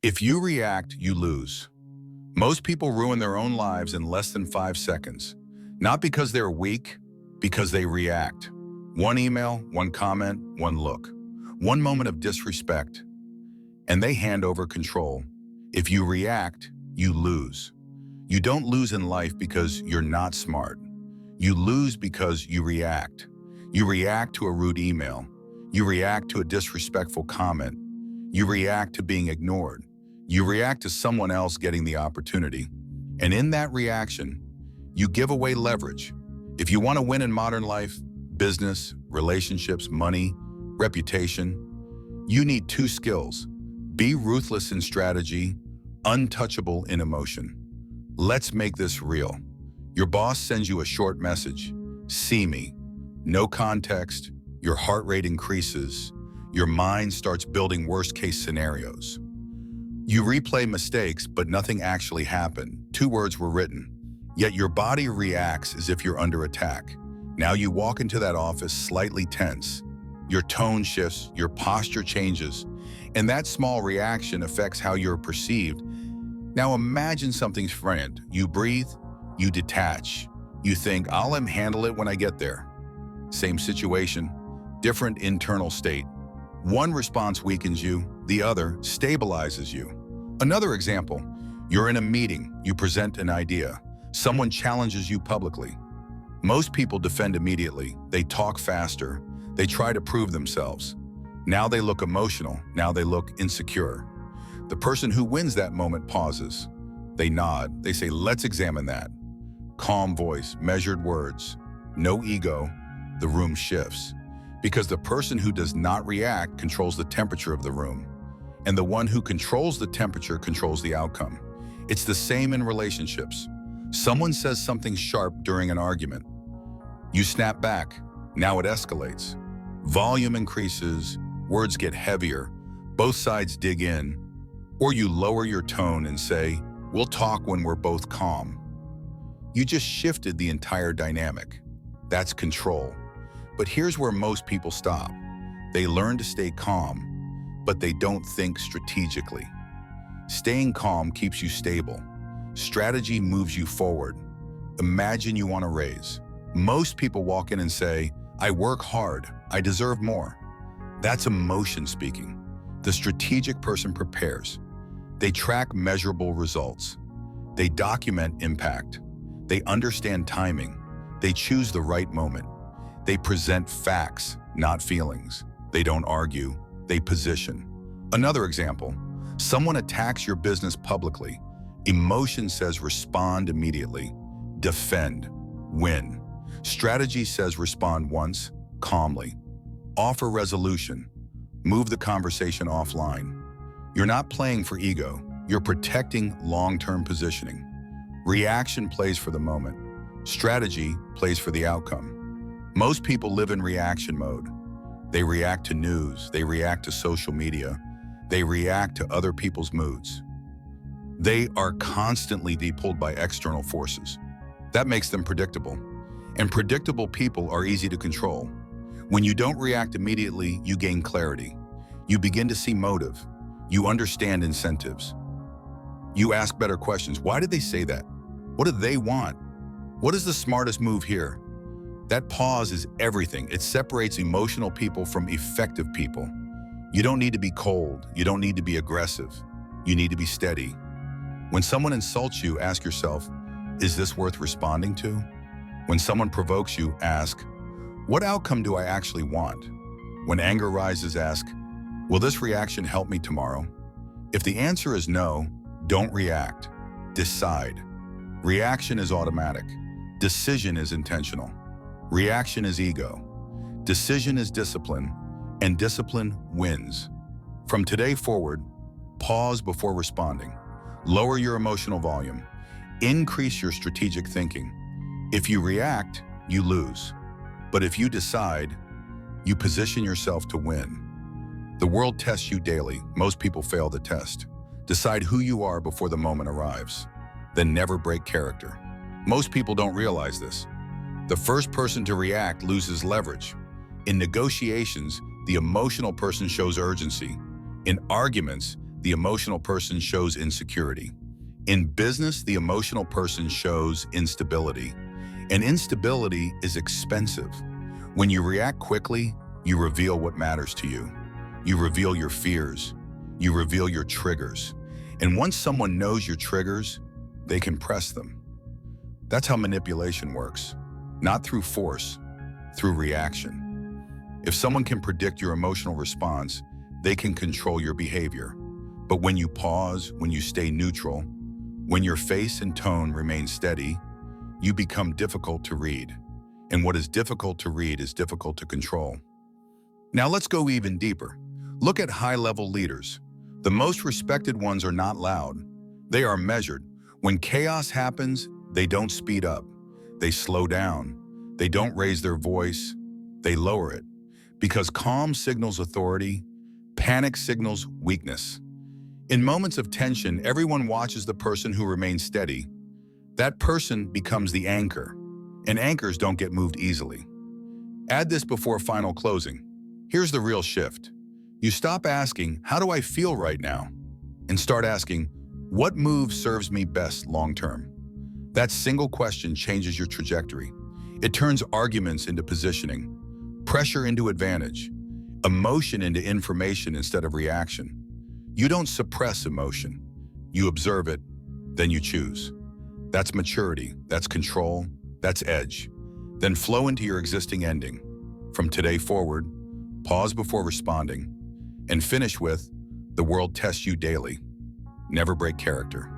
If you react, you lose. Most people ruin their own lives in less than 5 seconds. Not because they're weak, because they react. One email, one comment, one look. One moment of disrespect, and they hand over control. If you react, you lose. You don't lose in life because you're not smart. You lose because you react. You react to a rude email. You react to a disrespectful comment. You react to being ignored. You react to someone else getting the opportunity. And in that reaction, you give away leverage. If you want to win in modern life, business, relationships, money, reputation, you need two skills. Be ruthless in strategy, untouchable in emotion. Let's make this real. Your boss sends you a short message. See me. No context. Your heart rate increases. Your mind starts building worst-case scenarios. You replay mistakes, but nothing actually happened. 2 words were written. Yet your body reacts as if you're under attack. Now you walk into that office slightly tense. Your tone shifts, your posture changes, and that small reaction affects how you're perceived. Now imagine something's friend. You breathe, you detach. You think, I'll handle it when I get there. Same situation, different internal state. One response weakens you, the other stabilizes you. Another example, you're in a meeting, you present an idea. Someone challenges you publicly. Most people defend immediately. They talk faster. They try to prove themselves. Now they look emotional. Now they look insecure. The person who wins that moment pauses. They nod. They say, let's examine that. Calm voice, measured words, no ego. The room shifts. Because the person who does not react controls the temperature of the room. And the one who controls the temperature controls the outcome. It's the same in relationships. Someone says something sharp during an argument. You snap back. Now it escalates. Volume increases. Words get heavier. Both sides dig in. Or you lower your tone and say, we'll talk when we're both calm. You just shifted the entire dynamic. That's control. But here's where most people stop. They learn to stay calm, but they don't think strategically. Staying calm keeps you stable. Strategy moves you forward. Imagine you want a raise. Most people walk in and say, I work hard, I deserve more. That's emotion speaking. The strategic person prepares. They track measurable results. They document impact. They understand timing. They choose the right moment. They present facts, not feelings. They don't argue, they position. Another example, someone attacks your business publicly. Emotion says respond immediately, defend, win. Strategy says respond once, calmly. Offer resolution, move the conversation offline. You're not playing for ego, you're protecting long-term positioning. Reaction plays for the moment. Strategy plays for the outcome. Most people live in reaction mode. They react to news, they react to social media, they react to other people's moods. They are constantly pulled by external forces. That makes them predictable. And predictable people are easy to control. When you don't react immediately, you gain clarity. You begin to see motive. You understand incentives. You ask better questions. Why did they say that? What do they want? What is the smartest move here? That pause is everything. It separates emotional people from effective people. You don't need to be cold. You don't need to be aggressive. You need to be steady. When someone insults you, ask yourself, is this worth responding to? When someone provokes you, ask, what outcome do I actually want? When anger rises, ask, will this reaction help me tomorrow? If the answer is no, don't react. Decide. Reaction is automatic. Decision is intentional. Reaction is ego. Decision is discipline, and discipline wins. From today forward, pause before responding. Lower your emotional volume. Increase your strategic thinking. If you react, you lose. But if you decide, you position yourself to win. The world tests you daily. Most people fail the test. Decide who you are before the moment arrives. Then never break character. Most people don't realize this. The first person to react loses leverage. In negotiations, the emotional person shows urgency. In arguments, the emotional person shows insecurity. In business, the emotional person shows instability. And instability is expensive. When you react quickly, you reveal what matters to you. You reveal your fears. You reveal your triggers. And once someone knows your triggers, they can press them. That's how manipulation works. Not through force, through reaction. If someone can predict your emotional response, they can control your behavior. But when you pause, when you stay neutral, when your face and tone remain steady, you become difficult to read. And what is difficult to read is difficult to control. Now let's go even deeper. Look at high-level leaders. The most respected ones are not loud. They are measured. When chaos happens, they don't speed up. They slow down. They don't raise their voice. They lower it. Because calm signals authority, panic signals weakness. In moments of tension, everyone watches the person who remains steady. That person becomes the anchor, and anchors don't get moved easily. Add this before final closing. Here's the real shift. You stop asking, how do I feel right now? And start asking, what move serves me best long-term? That single question changes your trajectory. It turns arguments into positioning, pressure into advantage, emotion into information instead of reaction. You don't suppress emotion. You observe it, then you choose. That's maturity, that's control, that's edge. Then flow into your existing ending. From today forward, pause before responding, and finish with, the world tests you daily. Never break character.